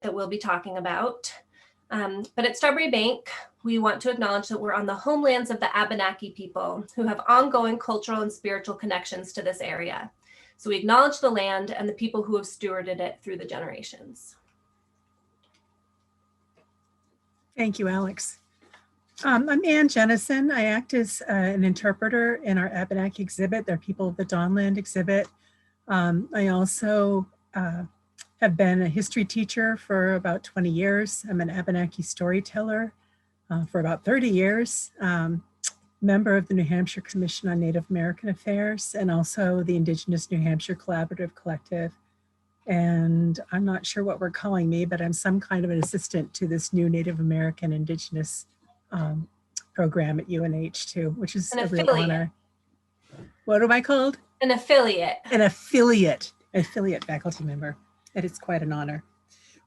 that we'll be talking about. But at Strawberry Bank, we want to acknowledge that we're on the homelands of the Abenaki people who have ongoing cultural and spiritual connections to this area. So we acknowledge the land and the people who have stewarded it through the generations. Thank you, Alex. I'm Anne Jennison. I act as an interpreter in our Abenaki exhibit, their People of the Dawnland exhibit. I also have been a history teacher for about 20 years. I'm an Abenaki storyteller for about 30 years, member of the New Hampshire Commission on Native American Affairs, and also the Indigenous New Hampshire Collaborative Collective. And I'm not sure what we're calling me, but I'm some kind of an assistant to this new Native American Indigenous program at UNH too, which is a real honor. What am I called? An affiliate. An affiliate faculty member. And it's quite an honor.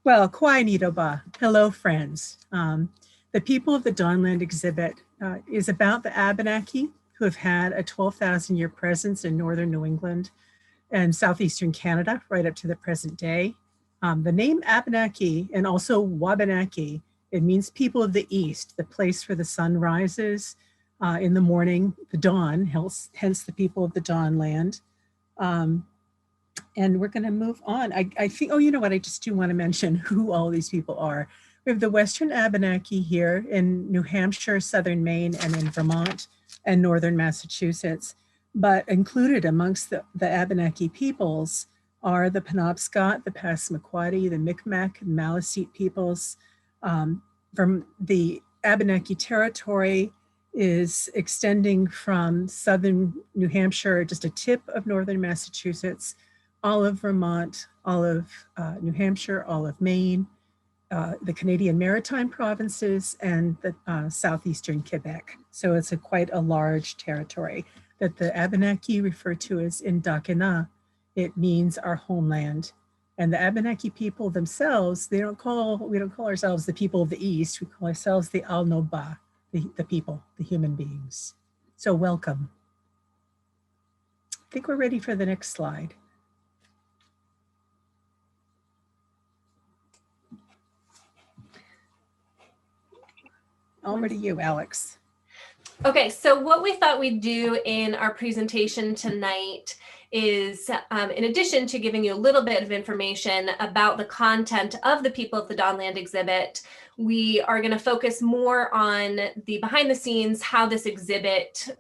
Well, Kwai Nidoba, hello friends. The People of the Dawnland exhibit is about the Abenaki, who have had a 12,000 year presence in northern New England and southeastern Canada right up to the present day. The name Abenaki and also Wabanaki, it means people of the east, the place where the sun rises in the morning, the dawn, hence the People of the Dawnland. And we're going to move on. I think, oh, you know what? I just do want to mention who all these people are. We have the Western Abenaki here in New Hampshire, Southern Maine, and in Vermont and Northern Massachusetts. But included amongst the Abenaki peoples are the Penobscot, the Passamaquoddy, the Micmac, and Maliseet peoples. From the Abenaki territory is extending from southern New Hampshire, just a tip of northern Massachusetts, all of Vermont, all of New Hampshire, all of Maine, the Canadian Maritime provinces, and the southeastern Quebec. So it's quite a large territory that the Abenaki refer to as Indakina. It means our homeland. And the Abenaki people themselves, we don't call ourselves the people of the East, we call ourselves the Alnoba, the people, the human beings. So welcome. I think we're ready for the next slide. Over to you, Alex. Okay, so what we thought we'd do in our presentation tonight is, in addition to giving you a little bit of information about the content of the People of the Dawnland exhibit, we are going to focus more on the behind the scenes, how this exhibit,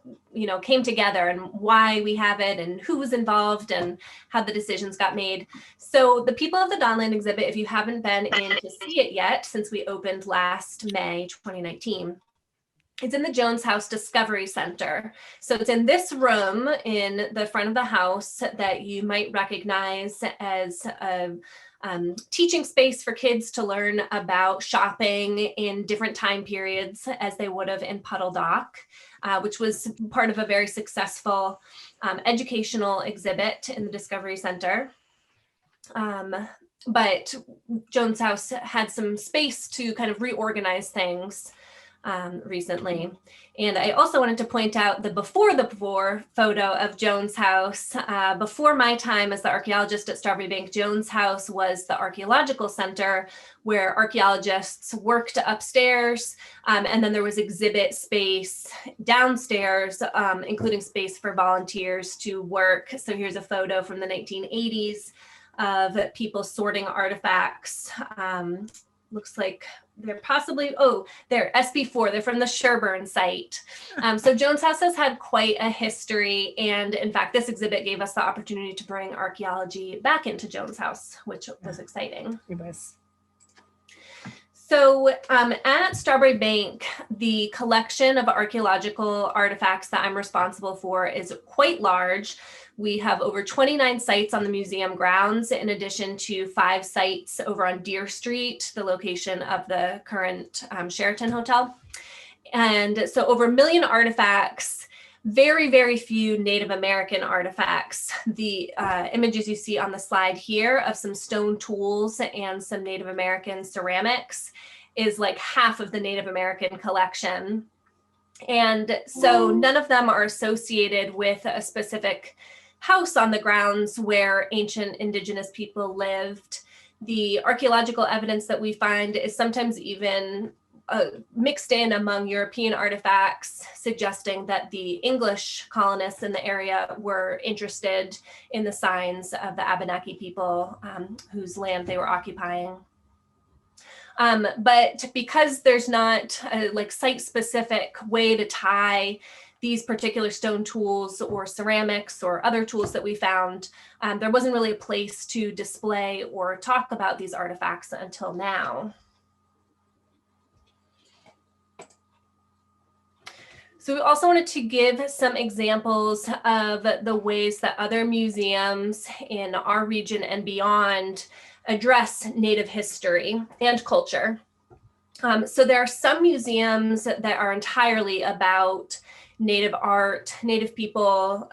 came together and why we have it and who was involved and how the decisions got made. So the People of the Dawnland exhibit, if you haven't been in to see it yet, since we opened last May 2019, it's in the Jones House Discovery Center. So it's in this room in the front of the house that you might recognize as a teaching space for kids to learn about shopping in different time periods as they would have in Puddle Dock, which was part of a very successful educational exhibit in the Discovery Center. But Jones House had some space to kind of reorganize things recently. And I also wanted to point out the before photo of Jones House. Before my time as the archaeologist at Strawberry Bank, Jones House was the archaeological center where archaeologists worked upstairs. And then there was exhibit space downstairs, including space for volunteers to work. So here's a photo from the 1980s of people sorting artifacts. Looks like they're possibly, they're SB4, they're from the Sherburne site. So Jones House has had quite a history. And in fact, this exhibit gave us the opportunity to bring archaeology back into Jones House, which was exciting. It was. So at Strawberry Bank, the collection of archaeological artifacts that I'm responsible for is quite large. We have over 29 sites on the museum grounds, in addition to 5 sites over on Deer Street, the location of the current Sheraton Hotel. And so over 1 million artifacts, very, very few Native American artifacts. The images you see on the slide here of some stone tools and some Native American ceramics is like half of the Native American collection. And so none of them are associated with a specific house on the grounds where ancient Indigenous people lived. The archaeological evidence that we find is sometimes even mixed in among European artifacts, suggesting that the English colonists in the area were interested in the signs of the Abenaki people whose land they were occupying. But because there's not a like site-specific way to tie these particular stone tools or ceramics or other tools that we found, there wasn't really a place to display or talk about these artifacts until now. So we also wanted to give some examples of the ways that other museums in our region and beyond address Native history and culture. So there are some museums that are entirely about Native art, Native people,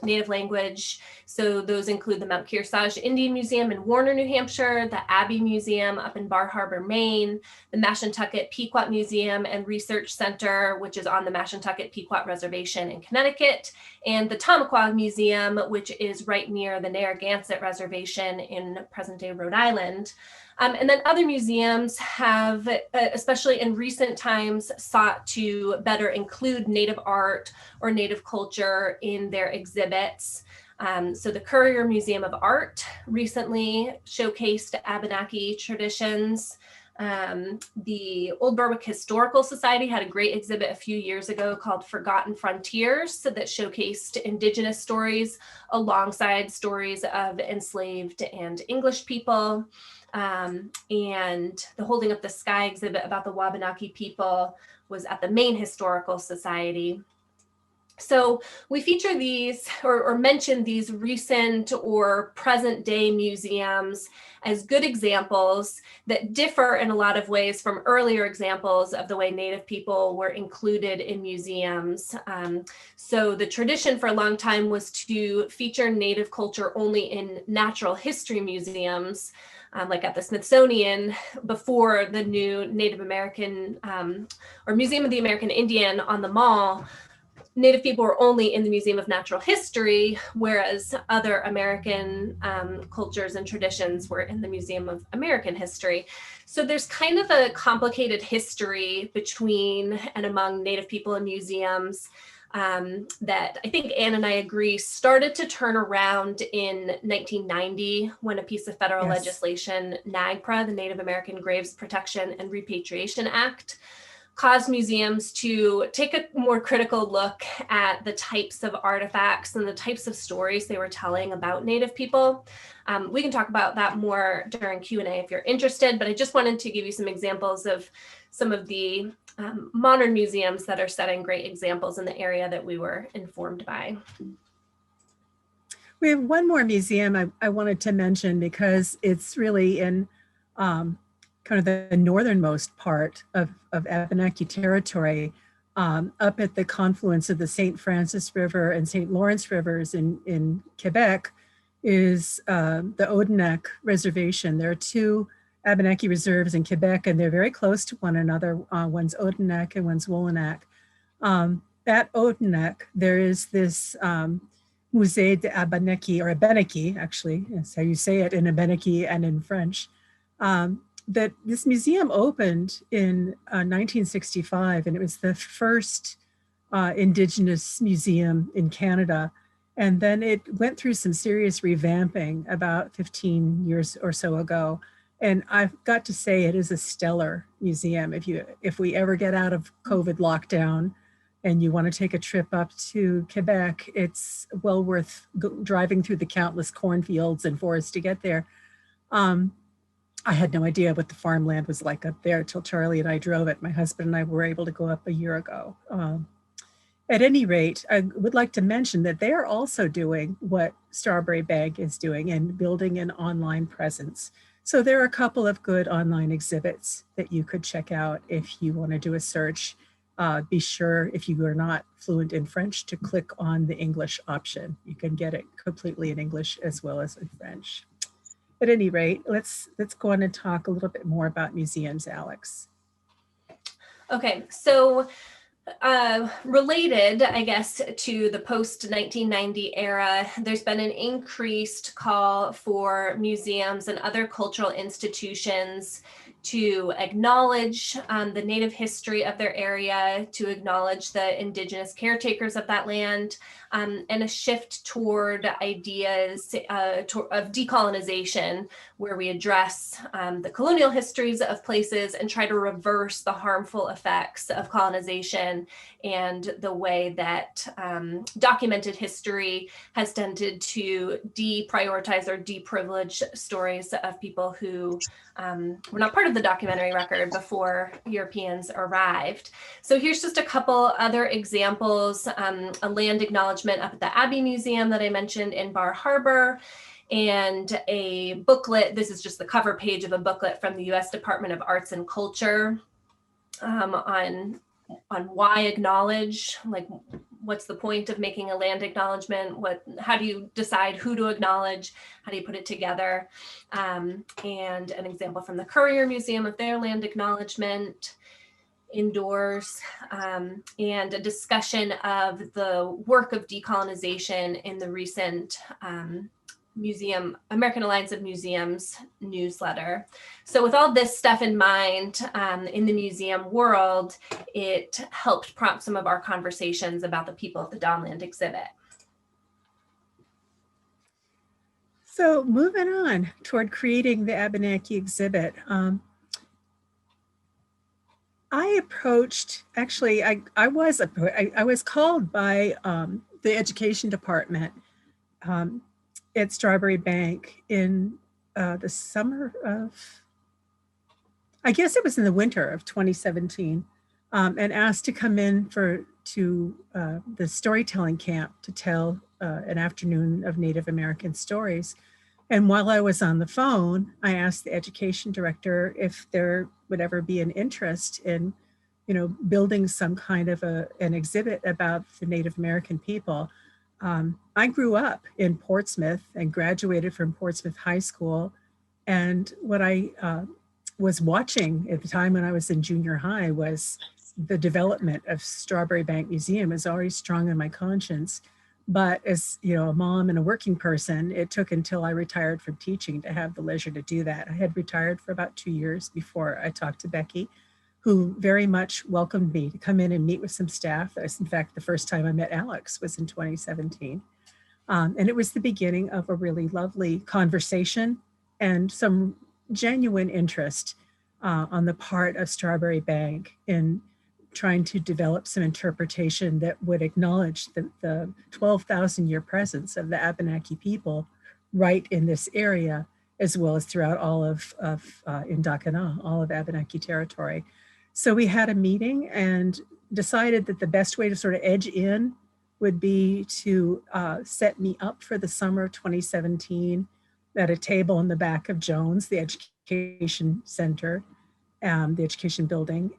Native language. So those include the Mount Kearsarge Indian Museum in Warner, New Hampshire, the Abbey Museum up in Bar Harbor, Maine, the Mashantucket Pequot Museum and Research Center, which is on the Mashantucket Pequot Reservation in Connecticut, and the Tamaqua Museum, which is right near the Narragansett Reservation in present-day Rhode Island. And then other museums have, especially in recent times, sought to better include Native art or Native culture in their exhibits. So the Currier Museum of Art recently showcased Abenaki traditions. The Old Berwick Historical Society had a great exhibit a few years ago called Forgotten Frontiers that showcased Indigenous stories alongside stories of enslaved and English people. And the Holding Up the Sky exhibit about the Wabanaki people was at the Maine Historical Society. So we feature these or mention these recent or present day museums as good examples that differ in a lot of ways from earlier examples of the way Native people were included in museums. So the tradition for a long time was to feature Native culture only in natural history museums, like at the Smithsonian, before the new Native American or Museum of the American Indian on the Mall. Native people were only in the Museum of Natural History, whereas other American cultures and traditions were in the Museum of American History. So there's kind of a complicated history between and among Native people and museums that I think Anne and I agree started to turn around in 1990 when a piece of federal legislation, NAGPRA, the Native American Graves Protection and Repatriation Act, caused museums to take a more critical look at the types of artifacts and the types of stories they were telling about Native people. We can talk about that more during Q&A if you're interested, but I just wanted to give you some examples of some of the modern museums that are setting great examples in the area that we were informed by. We have one more museum I wanted to mention because it's really in kind of the northernmost part of Abenaki territory, up at the confluence of the St. Francis River and St. Lawrence Rivers in Quebec, is the Odanak Reservation. There are two Abenaki reserves in Quebec, and they're very close to one another. One's Odanak and one's Wolanak. At Odanak, there is this Musée de Abenaki, or Abenaki, actually, that's how you say it in Abenaki and in French. That this museum opened in 1965, and it was the first Indigenous museum in Canada. And then it went through some serious revamping about 15 years or so ago. And I've got to say, it is a stellar museum. If we ever get out of COVID lockdown and you want to take a trip up to Quebec, it's well worth driving through the countless cornfields and forests to get there. I had no idea what the farmland was like up there till Charlie and I drove it. My husband and I were able to go up a year ago. At any rate, I would like to mention that they are also doing what Strawberry Bank is doing and building an online presence. So there are a couple of good online exhibits that you could check out if you want to do a search. Be sure, if you are not fluent in French, to click on the English option. You can get it completely in English as well as in French. At any rate, let's go on and talk a little bit more about museums, Alex. Okay, so Related, I guess, to the post-1990 era, there's been an increased call for museums and other cultural institutions to acknowledge the Native history of their area, to acknowledge the Indigenous caretakers of that land, and a shift toward ideas of decolonization, where we address the colonial histories of places and try to reverse the harmful effects of colonization and the way that documented history has tended to deprioritize or deprivilege stories of people who were not part of the documentary record before Europeans arrived. So here's just a couple other examples. A land acknowledgement up at the Abbey Museum that I mentioned in Bar Harbor, and a booklet. This is just the cover page of a booklet from the US Department of Arts and Culture on why acknowledge, like what's the point of making a land acknowledgement? How do you decide who to acknowledge? How do you put it together? And an example from the Courier Museum of their land acknowledgement indoors, and a discussion of the work of decolonization in the recent American Alliance of Museums newsletter. So with all this stuff in mind, in the museum world, it helped prompt some of our conversations about the people of the Dawnland exhibit. So moving on toward creating the Abenaki exhibit, I approached, actually, I was called by the education department at Strawberry Bank in the summer of, I guess it was in the winter of 2017, and asked to come in to the storytelling camp to tell an afternoon of Native American stories. And while I was on the phone, I asked the education director if there would ever be an interest in, building some kind of an exhibit about the Native American people. I grew up in Portsmouth and graduated from Portsmouth High School. And what I was watching at the time when I was in junior high was the development of Strawberry Bank Museum is always strong in my conscience. But as a mom and a working person, it took until I retired from teaching to have the leisure to do that. I had retired for about 2 years before I talked to Becky, who very much welcomed me to come in and meet with some staff. That was, in fact, the first time I met Alex was in 2017. And it was the beginning of a really lovely conversation and some genuine interest on the part of Strawberry Bank in trying to develop some interpretation that would acknowledge the 12,000-year presence of the Abenaki people right in this area, as well as throughout all of Indakana, all of Abenaki territory. So we had a meeting and decided that the best way to sort of edge in would be to set me up for the summer of 2017 at a table in the back of Jones, the education center, the education building,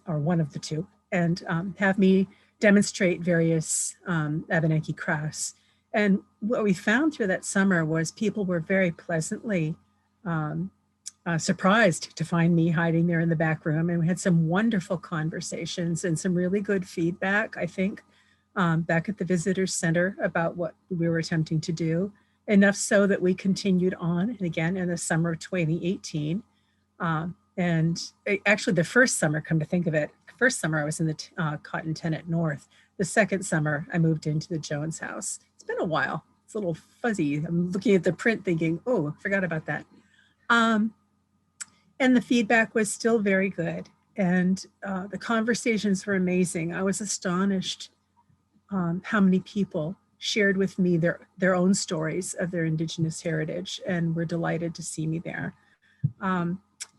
or one of the two, and have me demonstrate various Abenaki crafts. And what we found through that summer was people were very pleasantly surprised to find me hiding there in the back room. And we had some wonderful conversations and some really good feedback, I think, back at the visitor's center about what we were attempting to do. Enough so that we continued on, and again, in the summer of 2018. And actually the first summer, come to think of it, first summer I was in the Cotton Tenant North. The second summer I moved into the Jones house. It's been a while. It's a little fuzzy. I'm looking at the print thinking, oh, I forgot about that. And the feedback was still very good. And the conversations were amazing. I was astonished how many people shared with me their own stories of their Indigenous heritage and were delighted to see me there.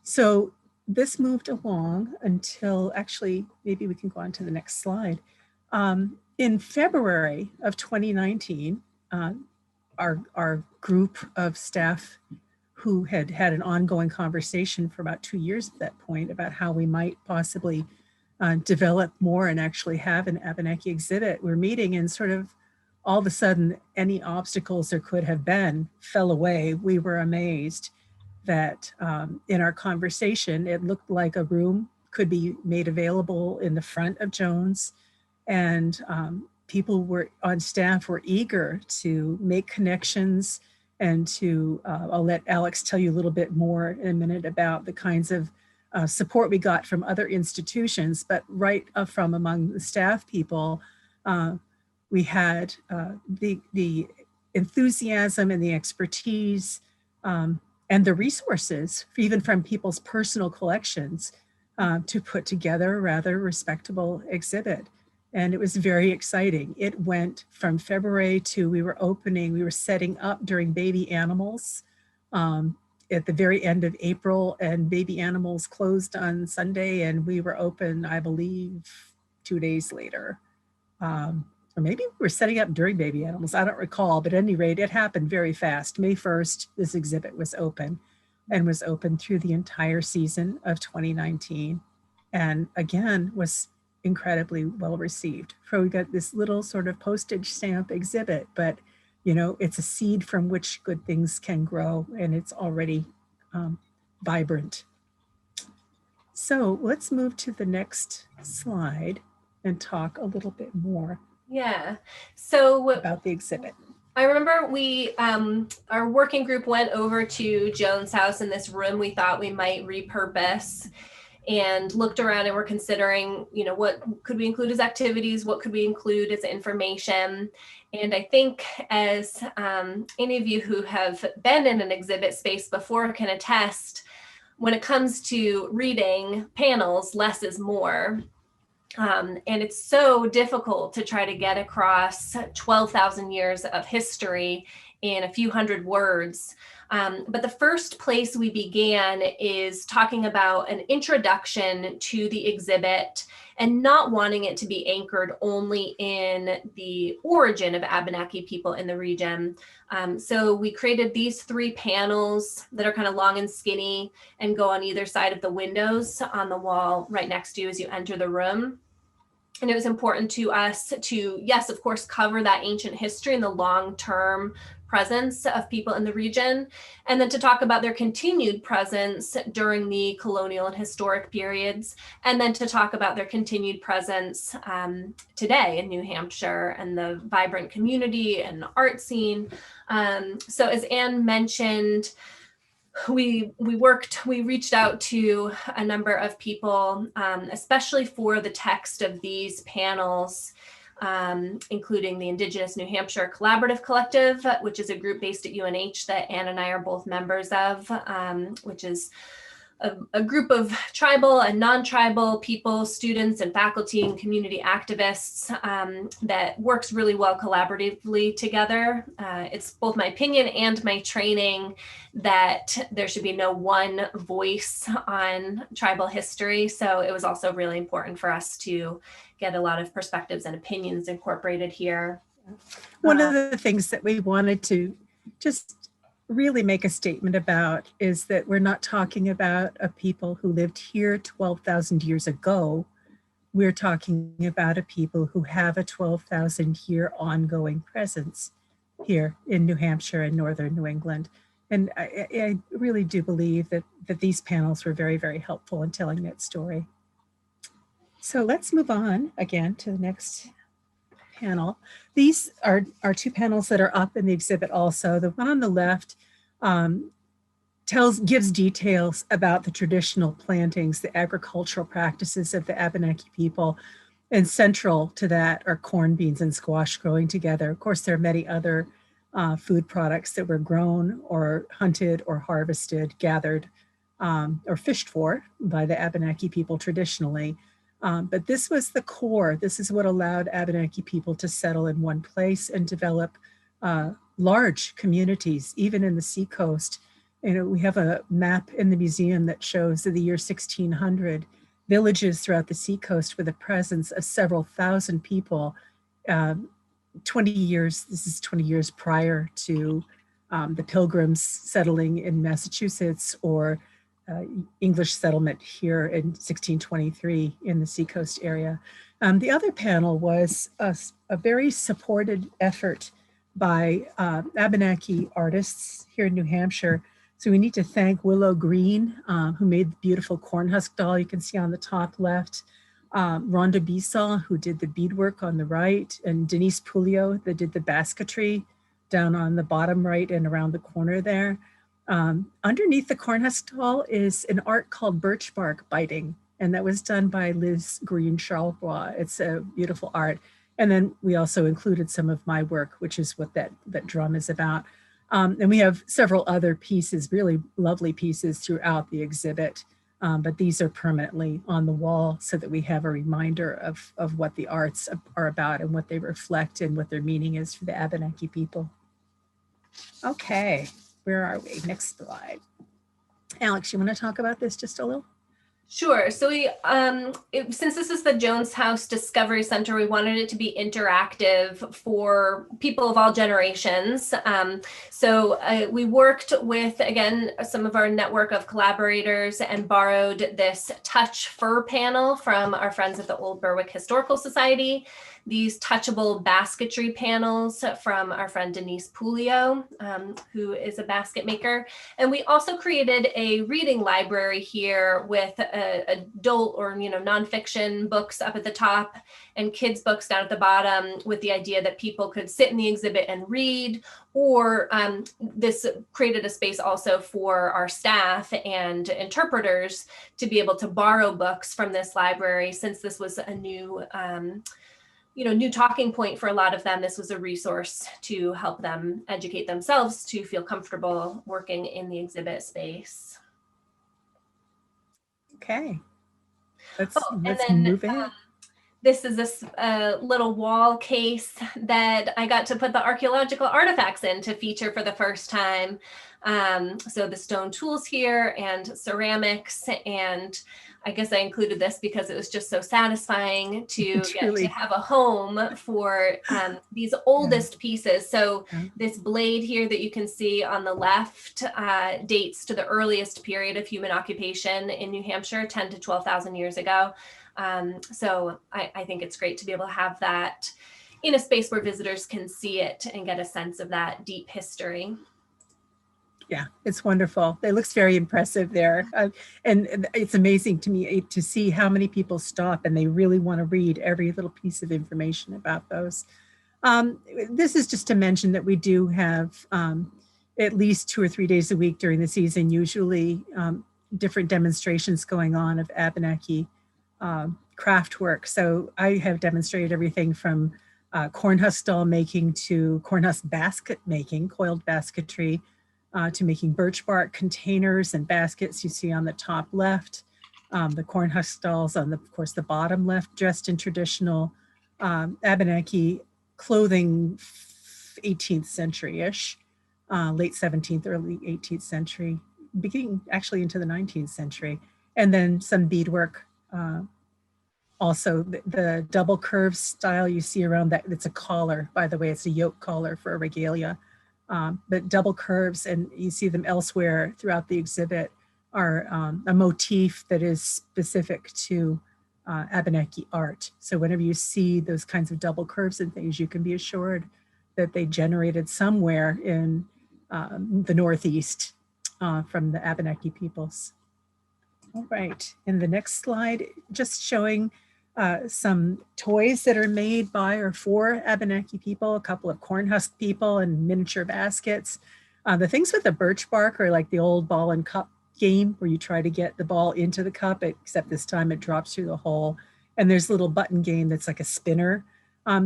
So this moved along until, actually, maybe we can go on to the next slide. In February of 2019, our group of staff who had had an ongoing conversation for about 2 years at that point about how we might possibly develop more and actually have an Abenaki exhibit, we're meeting, and sort of all of a sudden any obstacles there could have been fell away. We were amazed that in our conversation, it looked like a room could be made available in the front of Jones. And people were on staff were eager to make connections and to, I'll let Alex tell you a little bit more in a minute about the kinds of support we got from other institutions, but right from among the staff people, we had the enthusiasm and the expertise and the resources, even from people's personal collections, to put together a rather respectable exhibit. And it was very exciting. It went from February to we were setting up during baby animals at the very end of April, and baby animals closed on Sunday, and we were open, I believe, 2 days later. Or maybe we were setting up during baby animals, I don't recall, but at any rate, it happened very fast. May 1st, this exhibit was open and was open through the entire season of 2019. And again, was incredibly well received. So we got this little sort of postage stamp exhibit, but you know, it's a seed from which good things can grow, and it's already vibrant. So let's move to the next slide and talk a little bit more. Yeah. So about the exhibit. I remember we, our working group went over to Joan's house in this room we thought we might repurpose, and looked around and were considering, you know, what could we include as activities? What could we include as information? And I think as any of you who have been in an exhibit space before can attest, when it comes to reading panels, less is more. And it's so difficult to try to get across 12,000 years of history in a few hundred words. But the first place we began is talking about an introduction to the exhibit and not wanting it to be anchored only in the origin of Abenaki people in the region. So we created these 3 panels that are kind of long and skinny and go on either side of the windows on the wall right next to you as you enter the room. And it was important to us to, yes, of course, cover that ancient history and the long-term presence of people in the region, and then to talk about their continued presence during the colonial and historic periods, and then to talk about their continued presence today in New Hampshire and the vibrant community and art scene. So as Anne mentioned, we reached out to a number of people, especially for the text of these panels, including the Indigenous New Hampshire Collaborative Collective, which is a group based at UNH that Anne and I are both members of, which is a group of tribal and non-tribal people, students and faculty and community activists that works really well collaboratively together. It's both my opinion and my training that there should be no one voice on tribal history. So it was also really important for us to get a lot of perspectives and opinions incorporated here. One of the things that we wanted to just really make a statement about is that we're not talking about a people who lived here 12,000 years ago. We're talking about a people who have a 12,000 year ongoing presence here in New Hampshire and northern New England. And I really do believe that these panels were very, very helpful in telling that story. So let's move on again to the next panel. These are 2 panels that are up in the exhibit also. The one on the left gives details about the traditional plantings, the agricultural practices of the Abenaki people, and central to that are corn, beans, and squash growing together. Of course, there are many other food products that were grown or hunted or harvested, gathered, or fished for by the Abenaki people traditionally. But this was the core. This is what allowed Abenaki people to settle in one place and develop large communities, even in the seacoast. And we have a map in the museum that shows in the year 1600, villages throughout the seacoast with a presence of several thousand people. 20 years, this is 20 years prior to the Pilgrims settling in Massachusetts or English settlement here in 1623 in the seacoast area. The other panel was a very supported effort by Abenaki artists here in New Hampshire. So we need to thank Willow Green, who made the beautiful corn husk doll you can see on the top left, Rhonda Bisol, who did the beadwork on the right, and Denise Pulio that did the basketry down on the bottom right and around the corner there. Underneath the corn husk doll is an art called birch bark biting, and that was done by Liz Green Charlevoix. It's a beautiful art. And then we also included some of my work, which is what that drum is about. And we have several other pieces, really lovely pieces throughout the exhibit, but these are permanently on the wall so that we have a reminder of what the arts are about and what they reflect and what their meaning is for the Abenaki people. Okay, where are we? Next slide. Alex, you want to talk about this just a little? Sure. So we, since this is the Jones House Discovery Center, we wanted it to be interactive for people of all generations. So we worked with, again, some of our network of collaborators and borrowed this touch fur panel from our friends at the Old Berwick Historical Society, these touchable basketry panels from our friend Denise Pulio, who is a basket maker. And we also created a reading library here with adult or nonfiction books up at the top and kids books down at the bottom, with the idea that people could sit in the exhibit and read, or this created a space also for our staff and interpreters to be able to borrow books from this library. Since this was a new new talking point for a lot of them, this was a resource to help them educate themselves to feel comfortable working in the exhibit space. Okay, let's move in. This is this little wall case that I got to put the archaeological artifacts in to feature for the first time. So the stone tools here and ceramics, and I guess I included this because it was just so satisfying to get to have a home for these oldest pieces. So this blade here that you can see on the left dates to the earliest period of human occupation in New Hampshire, 10 to 12,000 years ago. So I think it's great to be able to have that in a space where visitors can see it and get a sense of that deep history. Yeah, it's wonderful. It looks very impressive there. And it's amazing to me to see how many people stop and they really want to read every little piece of information about those. This is just to mention that we do have at least 2 or 3 days a week during the season, usually different demonstrations going on of Abenaki craft work. So I have demonstrated everything from corn husk doll making to corn husk basket making, coiled basketry, to making birch bark containers and baskets you see on the top left. The corn husk dolls on of course, the bottom left, dressed in traditional Abenaki clothing, 18th century-ish, late 17th, early 18th century, beginning actually into the 19th century. And then some beadwork. Also, the double curve style you see around that, it's a collar, by the way, it's a yoke collar for a regalia. But double curves, and you see them elsewhere throughout the exhibit, are a motif that is specific to Abenaki art. So whenever you see those kinds of double curves and things, you can be assured that they generated somewhere in the Northeast from the Abenaki peoples. All right, in the next slide, just showing some toys that are made by or for Abenaki people, a couple of corn husk people and miniature baskets. The things with the birch bark are like the old ball and cup game where you try to get the ball into the cup, except this time it drops through the hole. And there's a little button game that's like a spinner.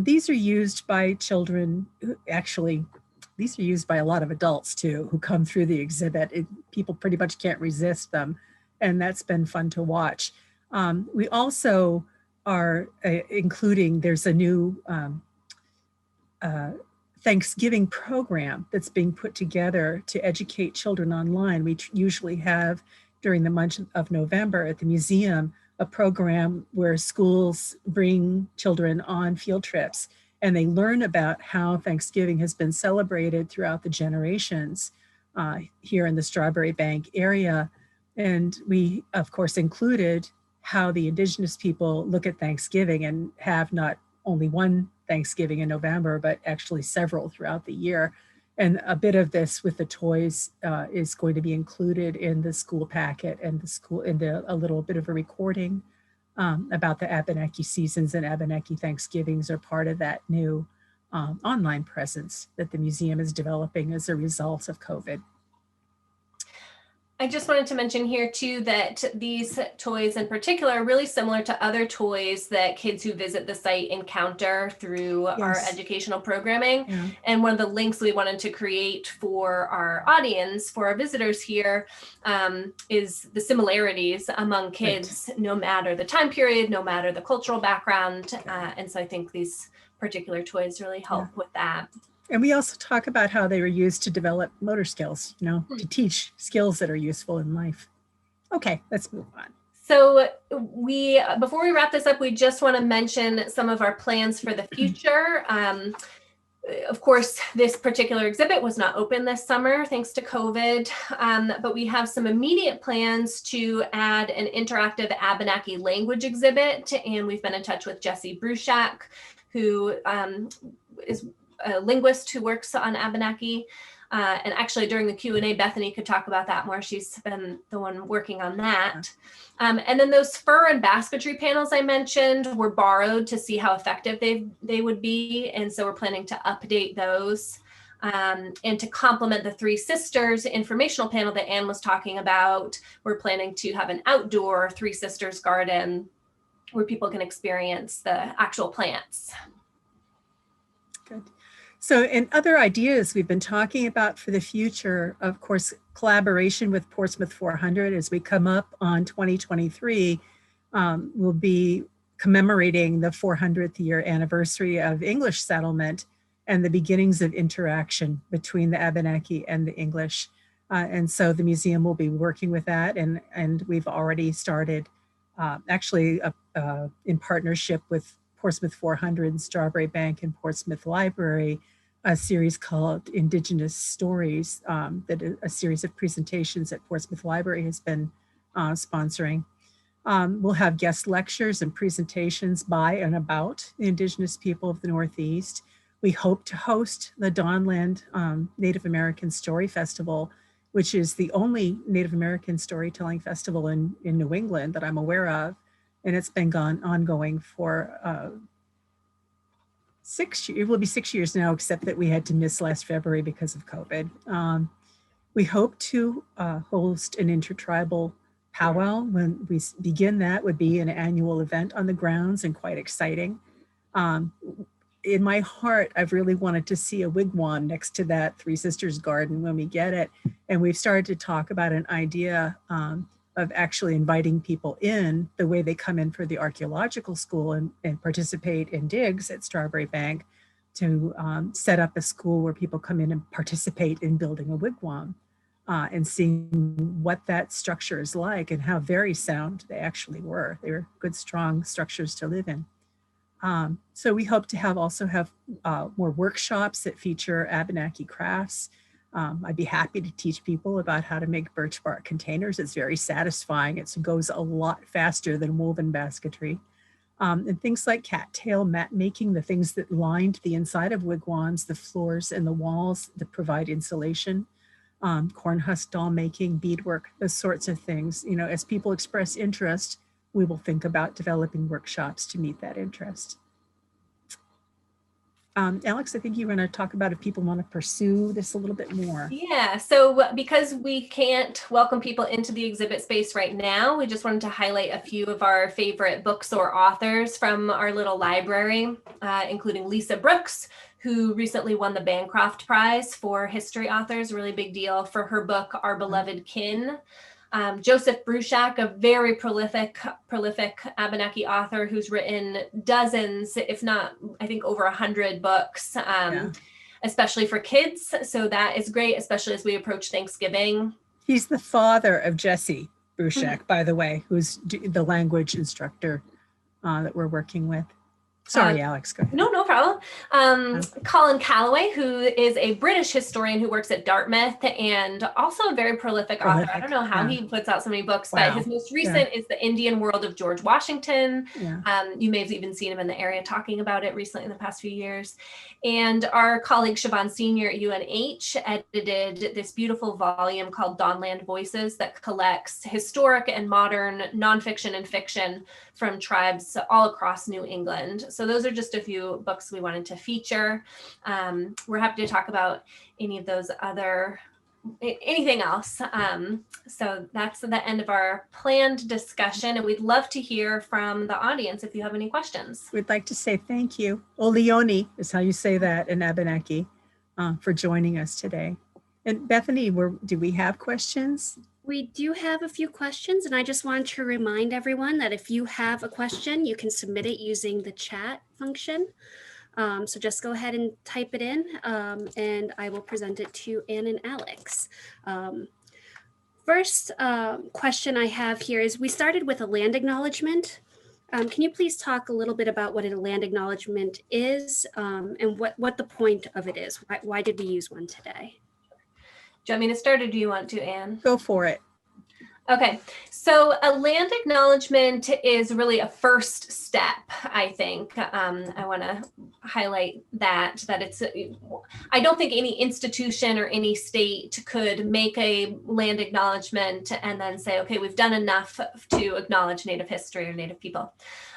These are used by children, actually, these are used by a lot of adults too, who come through the exhibit. People pretty much can't resist them. And that's been fun to watch. We also are including, there's a new Thanksgiving program that's being put together to educate children online. We usually have during the month of November at the museum, a program where schools bring children on field trips and they learn about how Thanksgiving has been celebrated throughout the generations here in the Strawberry Bank area. And we, of course, included how the Indigenous people look at Thanksgiving and have not only one Thanksgiving in November, but actually several throughout the year. And a bit of this with the toys is going to be included in the school packet, and a little bit of a recording about the Abenaki seasons and Abenaki Thanksgivings are part of that new online presence that the museum is developing as a result of COVID. I just wanted to mention here too that these toys in particular are really similar to other toys that kids who visit the site encounter through our educational programming. Yeah. And one of the links we wanted to create for our audience, for our visitors here, is the similarities among kids, no matter the time period, no matter the cultural background. And so I think these particular toys really help with that. And we also talk about how they were used to develop motor skills, to teach skills that are useful in life. Okay, let's move on. So before we wrap this up, we just want to mention some of our plans for the future. Of course, this particular exhibit was not open this summer thanks to COVID, but we have some immediate plans to add an interactive Abenaki language exhibit. And we've been in touch with Jessie Bruchak, who is a linguist who works on Abenaki. And actually during the Q&A, Bethany could talk about that more. She's been the one working on that. And then those fur and basketry panels I mentioned were borrowed to see how effective they would be. And so we're planning to update those. And to complement the Three Sisters informational panel that Anne was talking about, we're planning to have an outdoor Three Sisters garden where people can experience the actual plants. Good. So in other ideas we've been talking about for the future, of course, collaboration with Portsmouth 400 as we come up on 2023, will be commemorating the 400th year anniversary of English settlement and the beginnings of interaction between the Abenaki and the English. And so the museum will be working with that. And we've already started actually in partnership with Portsmouth 400 and Strawberry Bank and Portsmouth Library, a series called Indigenous Stories, a series of presentations that Portsmouth Library has been sponsoring. We'll have guest lectures and presentations by and about the Indigenous people of the Northeast. We hope to host the Dawnland Native American Story Festival, which is the only Native American storytelling festival in New England that I'm aware of. And it's been ongoing for 6 years. It will be 6 years now, except that we had to miss last February because of COVID. We hope to host an intertribal powwow. When we begin, that would be an annual event on the grounds and quite exciting. In my heart, I've really wanted to see a wigwam next to that Three Sisters garden when we get it. And we've started to talk about an idea of actually inviting people in the way they come in for the archaeological school and participate in digs at Strawberry Bank, to set up a school where people come in and participate in building a wigwam and seeing what that structure is like and how very sound they actually were. They were good, strong structures to live in. So we hope to also have more workshops that feature Abenaki crafts. I'd be happy to teach people about how to make birch bark containers. It's very satisfying. It goes a lot faster than woven basketry. And things like cattail mat making, the things that lined the inside of wigwams, the floors and the walls that provide insulation, corn husk doll making, beadwork, those sorts of things. As people express interest, we will think about developing workshops to meet that interest. Alex, I think you were going to talk about if people want to pursue this a little bit more. Yeah, so because we can't welcome people into the exhibit space right now, we just wanted to highlight a few of our favorite books or authors from our little library, including Lisa Brooks, who recently won the Bancroft Prize for history authors, a really big deal for her book, Our Beloved Kin. Joseph Bruchak, a very prolific Abenaki author who's written dozens, if not, I think over 100 books, especially for kids. So that is great, especially as we approach Thanksgiving. He's the father of Jessie Bruchak, by the way, who's the language instructor that we're working with. Sorry, Alex, go ahead. No problem. Colin Calloway, who is a British historian who works at Dartmouth and also a very prolific author. I don't know how he puts out so many books, but his most recent is The Indian World of George Washington. You may have even seen him in the area talking about it recently in the past few years. And our colleague Siobhan Senior at UNH edited this beautiful volume called Dawnland Voices that collects historic and modern nonfiction and fiction from tribes all across New England. So those are just a few books we wanted to feature. We're happy to talk about any of those anything else. So that's the end of our planned discussion, and we'd love to hear from the audience if you have any questions. We'd like to say thank you. Oleoni is how you say that in Abenaki, for joining us today. And Bethany, do we have questions? We do have a few questions, and I just want to remind everyone that if you have a question, you can submit it using the chat function. So just go ahead and type it in, and I will present it to Anne and Alex. First question I have here is, we started with a land acknowledgement. Can you please talk a little bit about what a land acknowledgement is, and what the point of it is? Why did we use one today? Do you want me to start, or do you want to, Anne? Go for it. Okay, so a land acknowledgement is really a first step, I think. I want to highlight that it's, I don't think any institution or any state could make a land acknowledgement and then say, okay, we've done enough to acknowledge Native history or Native people.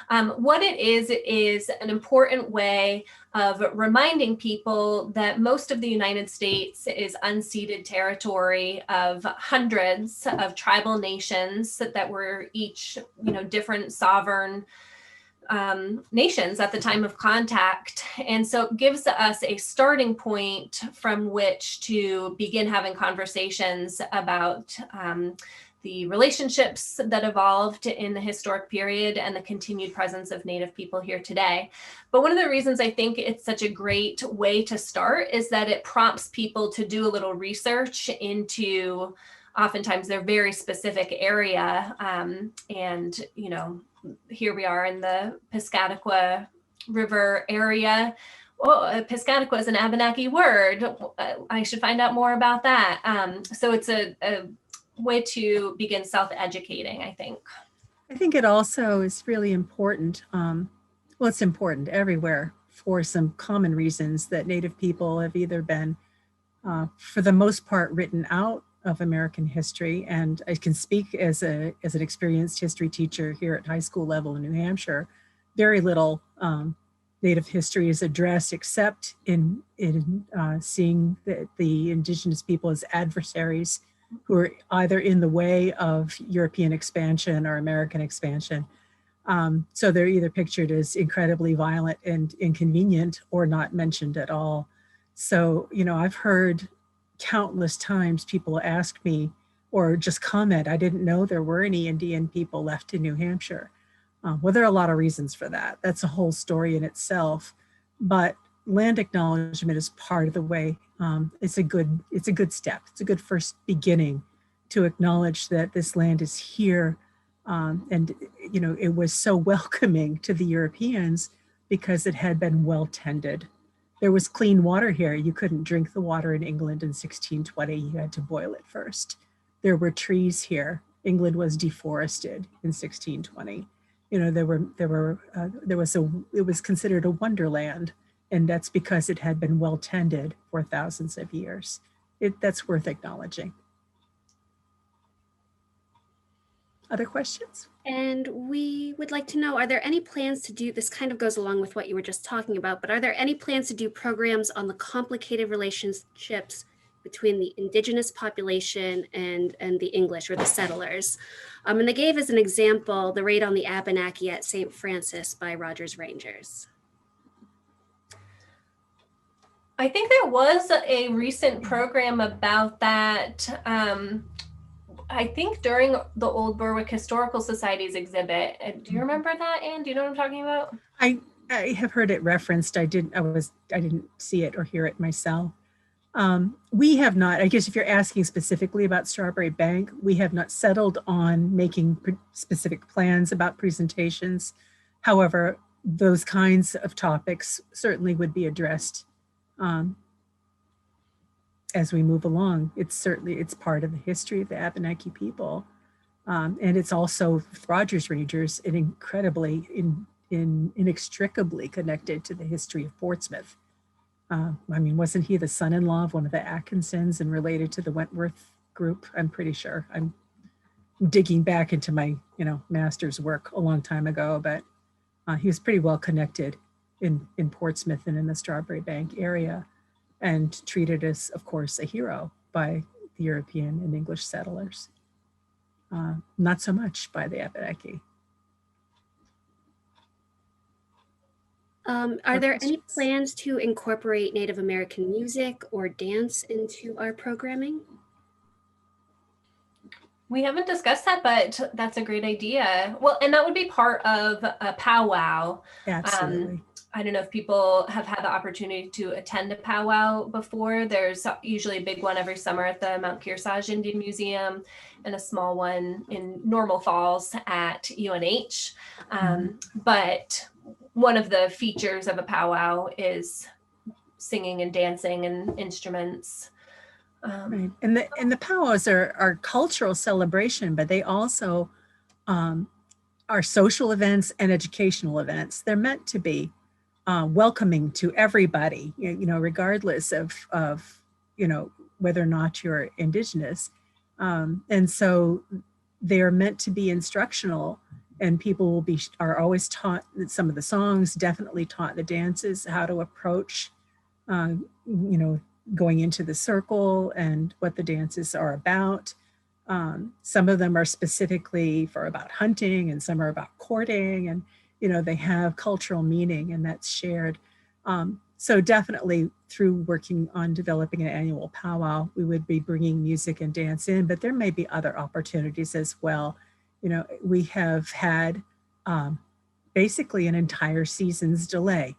What it is an important way of reminding people that most of the United States is unceded territory of hundreds of tribal nations that were each, different sovereign nations at the time of contact. And so it gives us a starting point from which to begin having conversations about the relationships that evolved in the historic period and the continued presence of Native people here today. But one of the reasons I think it's such a great way to start is that it prompts people to do a little research into oftentimes their very specific area. And, here we are in the Piscataqua River area. Oh, Piscataqua is an Abenaki word. I should find out more about that. So it's a way to begin self-educating, I think. I think it also is really important. Well, it's important everywhere for some common reasons that Native people have either been, for the most part, written out of American history. And I can speak as an experienced history teacher here at high school level in New Hampshire. Very little Native history is addressed except in seeing the Indigenous people as adversaries who are either in the way of European expansion or American expansion. So they're either pictured as incredibly violent and inconvenient or not mentioned at all. So, I've heard countless times people ask me or just comment, I didn't know there were any Indian people left in New Hampshire. Well, there are a lot of reasons for that. That's a whole story in itself. But land acknowledgement is part of the way. It's a good step. It's a good first beginning to acknowledge that this land is here. And, it was so welcoming to the Europeans because it had been well tended. There was clean water here. You couldn't drink the water in England in 1620. You had to boil it first. There were trees here. England was deforested in 1620. It was considered a wonderland. And that's because it had been well tended for thousands of years. That's worth acknowledging. Other questions? And we would like to know, are there any plans to do, this kind of goes along with what you were just talking about, but are there any plans to do programs on the complicated relationships between the Indigenous population and the English or the settlers? And they gave as an example the raid on the Abenaki at St. Francis by Rogers Rangers. I think there was a recent program about that. I think during the Old Berwick Historical Society's exhibit. Do you remember that, Anne? Do you know what I'm talking about? I have heard it referenced. I didn't see it or hear it myself. We have not, I guess if you're asking specifically about Strawberry Bank, we have not settled on making specific plans about presentations. However, those kinds of topics certainly would be addressed as we move along. It's part of the history of the Abenaki people. And it's also, with Rogers Rangers, inextricably connected to the history of Portsmouth. I mean, wasn't he the son-in-law of one of the Atkinsons and related to the Wentworth group? I'm pretty sure. I'm digging back into my, master's work a long time ago, but he was pretty well connected in Portsmouth and in the Strawberry Bank area, and treated as, of course, a hero by the European and English settlers. Not so much by the Abenaki. Are there any plans to incorporate Native American music or dance into our programming? We haven't discussed that, but that's a great idea. Well, and that would be part of a powwow. Absolutely. I don't know if people have had the opportunity to attend a powwow before. There's usually a big one every summer at the Mount Kearsarge Indian Museum, and a small one in Normal Falls at UNH. But one of the features of a powwow is singing and dancing and instruments. Right. And the powwows are cultural celebration, but they also are social events and educational events. They're meant to be welcoming to everybody, regardless of whether or not you're Indigenous. And so they're meant to be instructional, and people are always taught some of the songs, definitely taught the dances, how to approach, going into the circle and what the dances are about. Some of them are specifically about hunting, and some are about courting, and they have cultural meaning, and that's shared. So definitely through working on developing an annual powwow, we would be bringing music and dance in, but there may be other opportunities as well. We have had basically an entire season's delay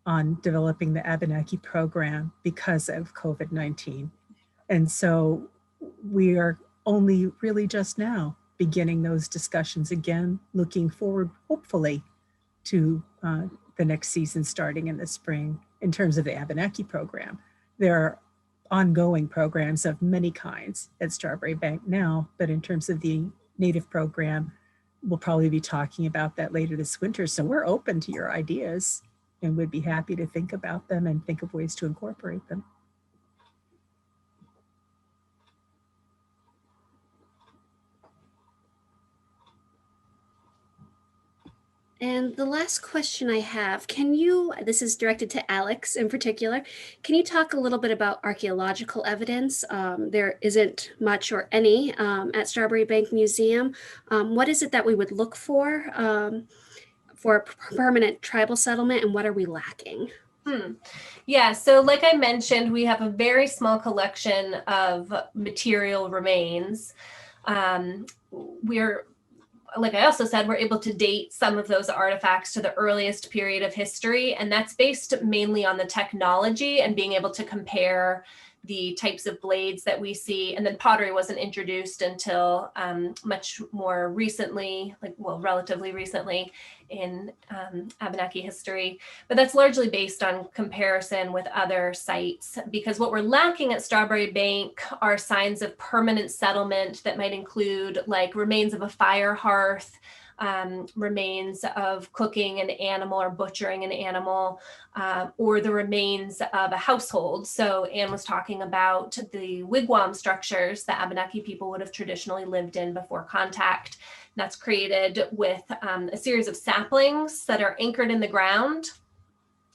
on developing the Abenaki program because of COVID-19. And so we are only really just now beginning those discussions again, looking forward, hopefully, to the next season starting in the spring in terms of the Abenaki program. There are ongoing programs of many kinds at Strawberry Bank now, but in terms of the Native program, we'll probably be talking about that later this winter. So we're open to your ideas and would be happy to think about them and think of ways to incorporate them. And the last question I have, this is directed to Alex in particular, can you talk a little bit about archaeological evidence? There isn't much or any at Strawberry Bank Museum. What is it that we would look for a permanent tribal settlement, and what are we lacking? Yeah, so like I mentioned, we have a very small collection of material remains. Like I also said, we're able to date some of those artifacts to the earliest period of history, and that's based mainly on the technology and being able to compare the types of blades that we see. And then pottery wasn't introduced until much more recently, relatively recently in Abenaki history. But that's largely based on comparison with other sites, because what we're lacking at Strawberry Bank are signs of permanent settlement that might include remains of a fire hearth, remains of cooking an animal or butchering an animal, or the remains of a household. So Anne was talking about the wigwam structures that Abenaki people would have traditionally lived in before contact. That's created with a series of saplings that are anchored in the ground.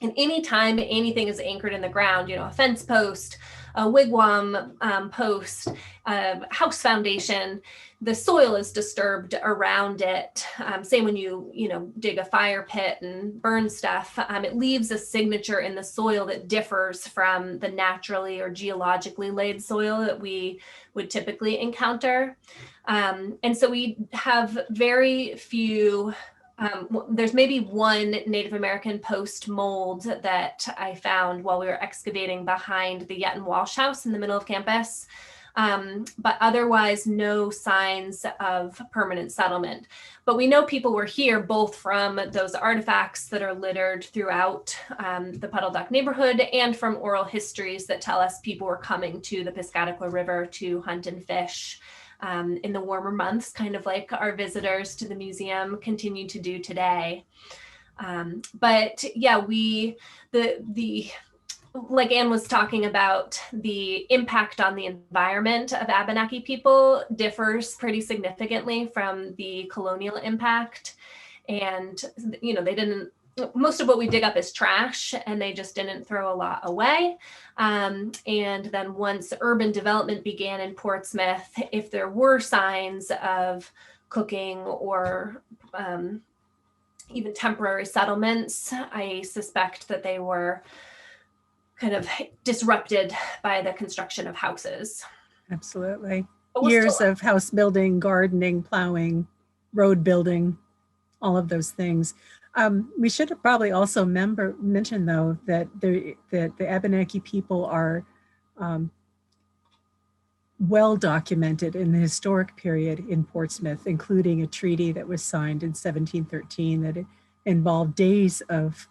And anytime anything is anchored in the ground, a fence post, a wigwam post, a house foundation, the soil is disturbed around it. Same when you dig a fire pit and burn stuff, it leaves a signature in the soil that differs from the naturally or geologically laid soil that we would typically encounter. And so we have very few. There's maybe one Native American post mold that I found while we were excavating behind the Yetton Walsh House in the middle of campus. but otherwise no signs of permanent settlement. But we know people were here both from those artifacts that are littered throughout the Puddle Duck neighborhood and from oral histories that tell us people were coming to the Piscataqua River to hunt and fish in the warmer months, kind of like our visitors to the museum continue to do today. But yeah, like Anne was talking about, the impact on the environment of Abenaki people differs pretty significantly from the colonial impact. And, you know, most of what we dig up is trash, and they just didn't throw a lot away. And then once urban development began in Portsmouth, if there were signs of cooking or even temporary settlements, I suspect that they were kind of disrupted by the construction of houses. Absolutely. Years of house building, gardening, plowing, road building, all of those things. We should have probably also mentioned, though, that the Abenaki people are well documented in the historic period in Portsmouth, including a treaty that was signed in 1713 that involved days of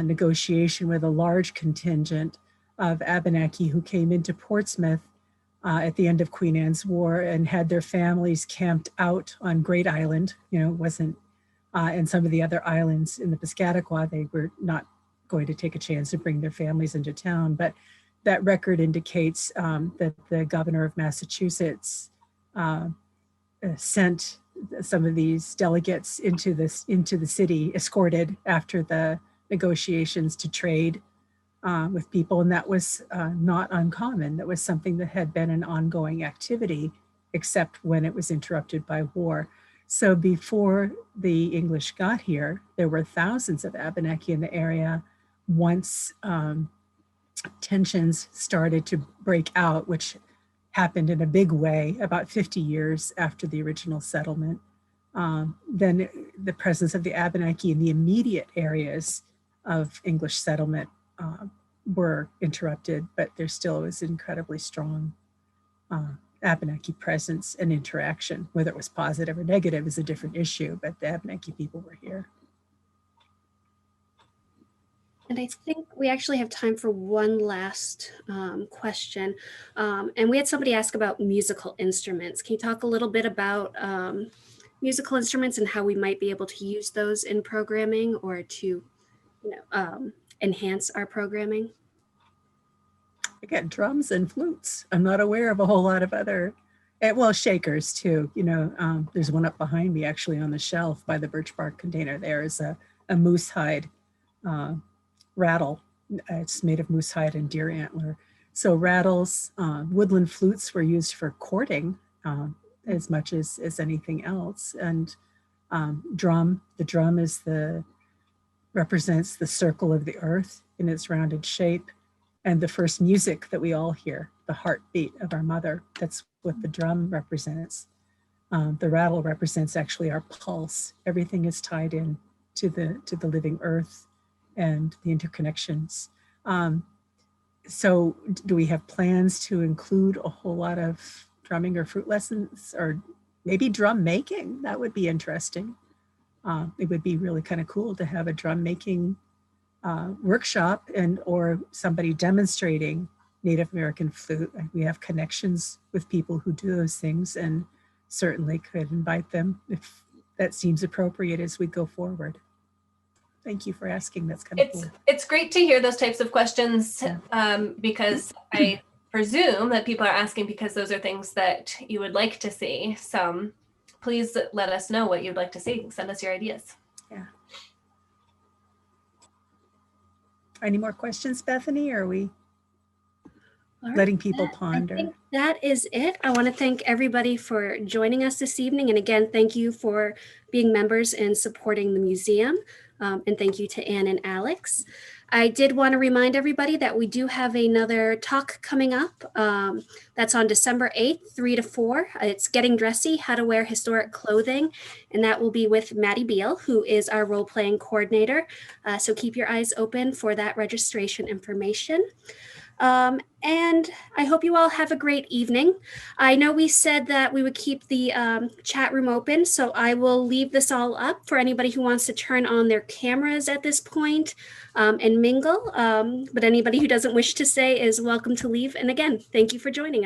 negotiation with a large contingent of Abenaki who came into Portsmouth at the end of Queen Anne's War and had their families camped out on Great Island. You know, it wasn't, and some of the other islands in the Piscataqua, they were not going to take a chance to bring their families into town. But that record indicates that the governor of Massachusetts sent some of these delegates into the city, escorted after the negotiations to trade with people. And that was not uncommon. That was something that had been an ongoing activity, except when it was interrupted by war. So before the English got here, there were thousands of Abenaki in the area. Once tensions started to break out, which happened in a big way about 50 years after the original settlement, then the presence of the Abenaki in the immediate areas of English settlement were interrupted, but there still was incredibly strong Abenaki presence and interaction. Whether it was positive or negative is a different issue, but the Abenaki people were here. And I think we actually have time for one last question. And we had somebody ask about musical instruments. Can you talk a little bit about musical instruments and how we might be able to use those in programming or to, enhance our programming? Again, drums and flutes. I'm not aware of a whole lot of other, well, shakers too. There's one up behind me actually on the shelf by the birch bark container. There is a moose hide rattle. It's made of moose hide and deer antler. So rattles, woodland flutes were used for courting as much as anything else. And drum, the drum represents the circle of the earth in its rounded shape. And the first music that we all hear, the heartbeat of our mother, that's what the drum represents. The rattle represents actually our pulse. Everything is tied in to the living earth and the interconnections. So do we have plans to include a whole lot of drumming or flute lessons, or maybe drum making? That would be interesting. It would be really kind of cool to have a drum making workshop or somebody demonstrating Native American flute. We have connections with people who do those things and certainly could invite them if that seems appropriate as we go forward. Thank you for asking. That's kind of cool. It's great to hear those types of questions because I presume that people are asking because those are things that you would like to see. So please let us know what you'd like to see. Send us your ideas. Yeah. Any more questions, Bethany, or are we letting people ponder? I think that is it. I want to thank everybody for joining us this evening. And again, thank you for being members and supporting the museum. And thank you to Anne and Alex. I did want to remind everybody that we do have another talk coming up. That's on December 8th, 3 to 4. It's Getting Dressy, How to Wear Historic Clothing. And that will be with Maddie Beal, who is our role-playing coordinator. So keep your eyes open for that registration information. And I hope you all have a great evening. I know we said that we would keep the chat room open, so I will leave this all up for anybody who wants to turn on their cameras at this point and mingle. But anybody who doesn't wish to stay is welcome to leave. And again, thank you for joining us.